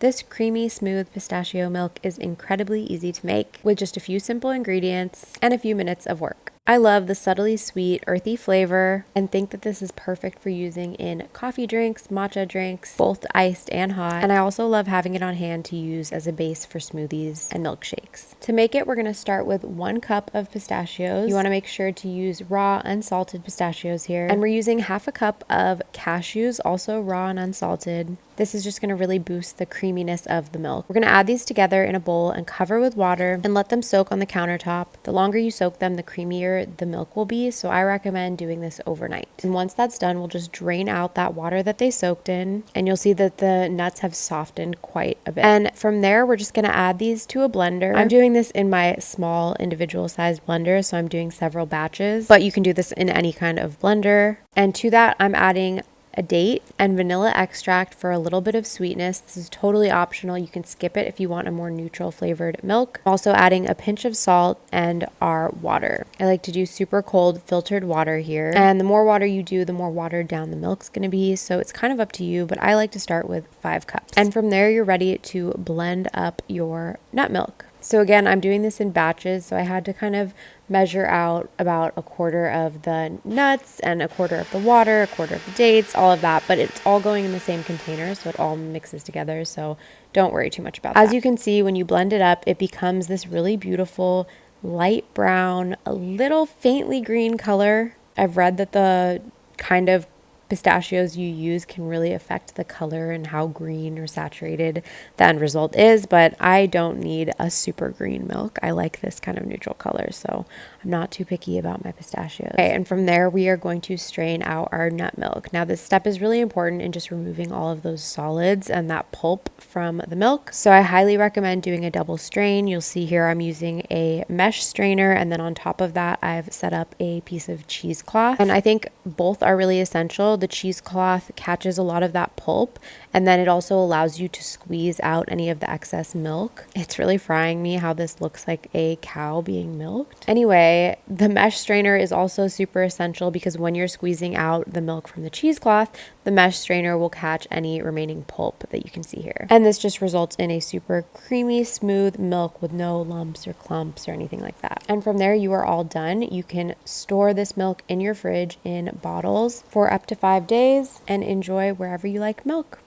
This creamy, smooth pistachio milk is incredibly easy to make with just a few simple ingredients and a few minutes of work. I love the subtly sweet, earthy flavor and think that this is perfect for using in coffee drinks, matcha drinks, both iced and hot. And I also love having it on hand to use as a base for smoothies and milkshakes. To make it, we're going to start with 1 cup of pistachios. You want to make sure to use raw, unsalted pistachios here. And we're using half a cup of cashews, also raw and unsalted. This is just going to really boost the creaminess of the milk. We're going to add these together in a bowl and cover with water and let them soak on the countertop. The longer you soak them, the creamier the milk will be, so I recommend doing this overnight. And once that's done, we'll just drain out that water that they soaked in, and you'll see that the nuts have softened quite a bit. And from there, we're just going to add these to a blender. I'm doing this in my small individual sized blender, so I'm doing several batches, but you can do this in any kind of blender. And to that, I'm adding a date and vanilla extract for a little bit of sweetness. This is totally optional. You can skip it if you want a more neutral flavored milk. Also adding a pinch of salt and our water. I like to do super cold filtered water here. And the more water you do, the more watered down the milk's going to be. So it's kind of up to you, but I like to start with 5 cups. And from there, you're ready to blend up your nut milk. So again, I'm doing this in batches, so I had to kind of measure out about 1/4 of the nuts and 1/4 of the water, 1/4 of the dates, all of that, but it's all going in the same container, so it all mixes together, so don't worry too much about that. As you can see, when you blend it up, it becomes this really beautiful light brown, a little faintly green color. I've read that the kind of pistachios you use can really affect the color and how green or saturated the end result is, but I don't need a super green milk. I like this kind of neutral color, so I'm not too picky about my pistachios. Okay, and from there we are going to strain out our nut milk. Now this step is really important in just removing all of those solids and that pulp from the milk, so I highly recommend doing a double strain. You'll see here I'm using a mesh strainer, and then on top of that I've set up a piece of cheesecloth, and I think both are really essential. The cheesecloth catches a lot of that pulp, and then it also allows you to squeeze out any of the excess milk. It's really frying me how this looks like a cow being milked. Anyway, the mesh strainer is also super essential because when you're squeezing out the milk from the cheesecloth, the mesh strainer will catch any remaining pulp that you can see here. And this just results in a super creamy, smooth milk with no lumps or clumps or anything like that. And from there, you are all done. You can store this milk in your fridge in bottles for up to 5 days and enjoy wherever you like milk.